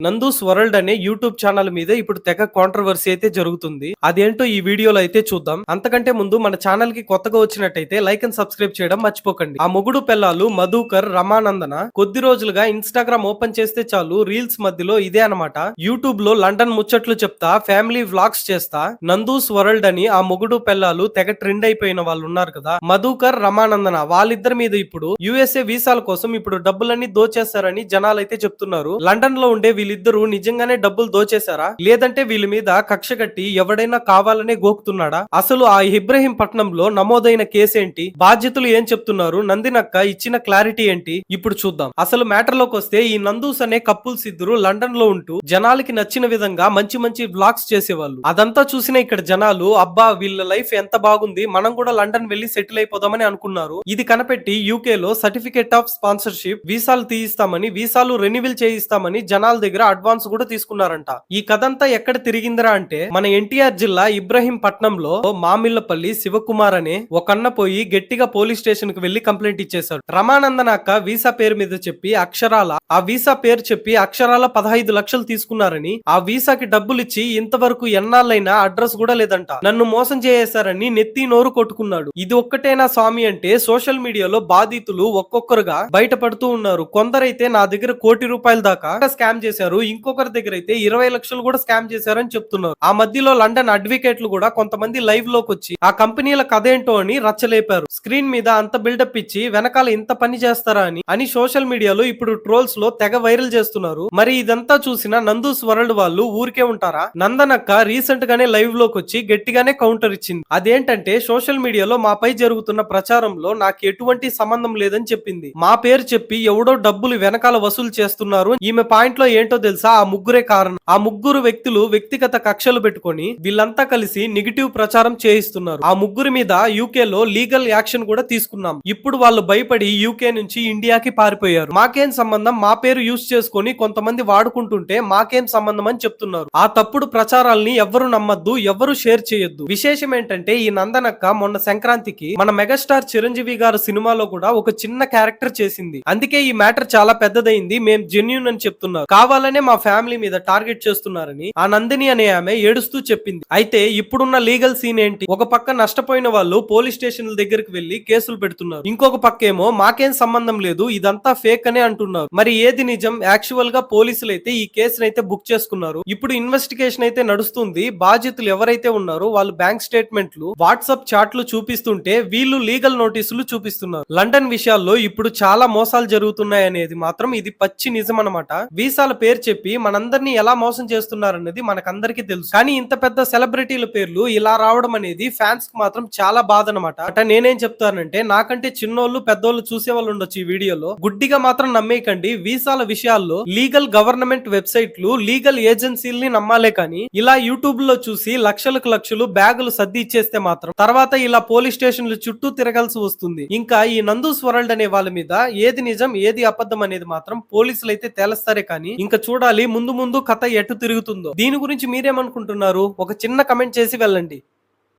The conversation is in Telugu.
నందూస్ వరల్డ్ అనే యూట్యూబ్ ఛానల్ మీద ఇప్పుడు తెగ కాంట్రవర్సీ అయితే జరుగుతుంది. అదేంటో ఈ వీడియోలో అయితే చూద్దాం. అంతకంటే ముందు మన ఛానల్ కి కొత్తగా వచ్చినట్టయితే లైక్ అండ్ సబ్స్క్రైబ్ చేయడం మర్చిపోకండి. ఆ మొగుడు పెళ్ళాలు మధుకర్, రమానందన కొద్ది రోజులుగా ఇన్స్టాగ్రామ్ ఓపెన్ చేస్తే చాలు రీల్స్ మధ్యలో ఇదే అనమాట. యూట్యూబ్ లో లండన్ ముచ్చట్లు చెప్తా, ఫ్యామిలీ వ్లాగ్స్ చేస్తా నందూస్ వరల్డ్ అని ఆ మొగుడు పెళ్ళాలు తెగ ట్రెండ్ అయిపోయిన వాళ్ళు ఉన్నారు కదా, మధుకర్, రమానందన వాళ్ళిద్దరి మీద ఇప్పుడు యుఎస్ఏ వీసాల కోసం ఇప్పుడు డబ్బులన్నీ దోచేస్తారని జనాలు అయితే చెప్తున్నారు. లండన్ లో ఉండే వీళ్ళిద్దరూ నిజంగానే డబ్బులు దోచేశారా, లేదంటే వీళ్ళ మీద కక్ష కట్టి ఎవడైనా కావాలనే గోకుతున్నాడా? అసలు ఆ ఇబ్రహీం పట్నంలో నమోదైన కేసేంటి, బాధ్యతలు ఏం చెప్తున్నారు, నందినక్క ఇచ్చిన క్లారిటీ ఏంటి, ఇప్పుడు చూద్దాం. అసలు మ్యాటర్ లోకి వస్తే ఈ నందూస్ అనే కపుల్స్ ఇద్దరు లండన్ లో ఉంటూ జనాలకి నచ్చిన విధంగా మంచి మంచి వ్లాగ్స్ చేసేవాళ్ళు. అదంతా చూసిన ఇక్కడ జనాలు అబ్బా వీళ్ళ లైఫ్ ఎంత బాగుంది, మనం కూడా లండన్ వెళ్లి సెటిల్ అయిపోదామని అనుకున్నారు. ఇది కనపెట్టి యూకే లో సర్టిఫికేట్ ఆఫ్ స్పాన్సర్షిప్ వీసాలు తీయిస్తామని, వీసాలు రెన్యువల్ చేయిస్తామని జనాల దగ్గర అడ్వాన్స్ కూడా తీసుకున్నారంట. ఈ కథంతా ఎక్కడ తిరిగిందిరా అంటే మన ఎన్టీఆర్ జిల్లా ఇబ్రహీం పట్నంలో మామిళ్లపల్లి శివకుమార్ అనే ఒక అన్న పోయి గట్టిగా పోలీస్ స్టేషన్ కు వెళ్లి కంప్లైంట్ ఇచ్చేశాడు. రమానందన్ అక్క వీసా పేరు మీద చెప్పి ఆ వీసా పేరు చెప్పి అక్షరాల 15 లక్షలు తీసుకున్నారని, ఆ వీసాకి డబ్బులు ఇచ్చి ఇంతవరకు ఎన్నాళ్ళైనా అడ్రస్ కూడా లేదంట. నన్ను మోసం చేసేశారని నెత్తి నోరు కొట్టుకున్నాడు. ఇది ఒక్కటేనా స్వామి అంటే సోషల్ మీడియాలో బాధితులు ఒక్కొక్కరుగా బయటపడుతూ ఉన్నారు. కొందరైతే నా దగ్గర ₹1,00,00,000 దాకా స్కామ్ చేశారు, ఇంకొకరి దగ్గర అయితే 20 లక్షలు కూడా స్కామ్ చేశారని చెప్తున్నారు. ఆ మధ్యలో లండన్ అడ్వకేట్లు కూడా కొంతమంది లైవ్ లోకి వచ్చి ఆ కంపెనీల కథ ఏంటో అని రచ్చలేపారు. స్క్రీన్ మీద అంత బిల్డప్ ఇచ్చి వెనకాల ఇంత పని చేస్తారా అని సోషల్ మీడియాలో ఇప్పుడు ట్రోల్స్ లో తెగ వైరల్ చేస్తున్నారు. మరి ఇదంతా చూసిన నందూస్ వరల్డ్ వాళ్ళు ఊరికే ఉంటారా? నందనక్క రీసెంట్ గానే లైవ్ లోకి వచ్చి గట్టిగానే కౌంటర్ ఇచ్చింది. అదేంటంటే సోషల్ మీడియాలో మాపై జరుగుతున్న ప్రచారంలో నాకు ఎటువంటి సంబంధం లేదని చెప్పింది. మా పేరు చెప్పి ఎవడో డబ్బులు వెనకాల వసూలు చేస్తున్నారు. ఈమె పాయింట్ లో ఏంటో తెలుసా, ఆ ముగ్గురే కారణం. ఆ ముగ్గురు వ్యక్తులు వ్యక్తిగత కక్షలు పెట్టుకొని వీళ్ళంతా కలిసి నెగిటివ్ ప్రచారం చేయిస్తున్నారు. ఆ ముగ్గురి మీద యూకే లో లీగల్ యాక్షన్ కూడా తీసుకున్నాం. ఇప్పుడు వాళ్ళు భయపడి యూకే నుంచి ఇండియాకి పారిపోయారు. మాకేం సంబంధం, మా పేరు యూజ్ చేసుకొని కొంతమంది వాడుకుంటుంటే మాకేం సంబంధం అని చెప్తున్నారు. ఆ తప్పుడు ప్రచారాల్ని ఎవ్వరు నమ్మద్దు, ఎవ్వరు షేర్ చేయొద్దు. విశేషం ఏంటంటే ఈ నందనక్క మొన్న సంక్రాంతికి మన మెగాస్టార్ చిరంజీవి గారు సినిమాలో కూడా ఒక చిన్న క్యారెక్టర్ చేసింది. అందుకే ఈ మ్యాటర్ చాలా పెద్దదైంది. మేం జెన్యూన్ అని చెప్తున్నారు. కావాలనే మా ఫ్యామిలీ మీద టార్గెట్ చేస్తున్నారని ఆ నందిని అనే ఆమె ఏడుస్తూ చెప్పింది. అయితే ఇప్పుడున్న లీగల్ సీన్ ఏంటి? ఒక పక్క నష్టపోయిన వాళ్ళు పోలీస్ స్టేషన్ల దగ్గరికి వెళ్లి కేసులు పెడుతున్నారు, ఇంకొక పక్క ఏమో మాకేం సంబంధం లేదు, ఇదంతా ఫేక్ అనే అంటున్నారు. మరి ఏది నిజం? యాక్చువల్ గా పోలీసులు అయితే ఈ కేసును అయితే బుక్ చేసుకున్నారు. ఇప్పుడు ఇన్వెస్టిగేషన్ అయితే నడుస్తుంది. బాధ్యతలు ఎవరైతే ఉన్నారో వాళ్ళు బ్యాంక్ స్టేట్మెంట్లు, వాట్సాప్ చాట్లు చూపిస్తుంటే వీళ్ళు లీగల్ నోటీసులు చూపిస్తున్నారు. లండన్ విషయాల్లో ఇప్పుడు చాలా మోసాలు జరుగుతున్నాయి అనేది మాత్రం ఇది పచ్చి నిజం అన్నమాట. వీసాల పేరు చెప్పి మనందరినీ ఎలా మోసం చేస్తున్నారన్నది మనకందరికీ తెలుసు. కానీ ఇంత పెద్ద సెలబ్రిటీల పేర్లు ఇలా రావడం అనేది ఫ్యాన్స్ కి మాత్రం చాలా బాధ అనమాట. నేనేం చెప్తానంటే నాకంటే చిన్నోళ్ళు పెద్దోళ్ళు చూసే వాళ్ళు ఉండొచ్చు ఈ వీడియోలో. గుడ్డిగా మాత్రం నమ్మేయకండి. వీసాల విషయాల్లో లీగల్ గవర్నమెంట్ వెబ్సైట్లు, లీగల్ ఏజెన్సీల్ని నమ్మాలే కానీ ఇలా యూట్యూబ్ లో చూసి లక్షలకు లక్షలు బ్యాగులు సర్ది ఇచ్చేస్తే మాత్రం తర్వాత ఇలా పోలీస్ స్టేషన్లు చుట్టూ తిరగాల్సి వస్తుంది. ఇంకా ఈ నందూస్ వరల్డ్ అనే వాళ్ళ మీద ఏది నిజం ఏది అబద్ధం అనేది మాత్రం పోలీసులు అయితే తేలుస్తారే కానీ ఇంకా చూడాలి ముందు ముందు కథ ఎటు తిరుగుతుందో. దీని గురించి మీరేమనుకుంటున్నారు? ఒక చిన్న కమెంట్ చేసి వెళ్ళండి.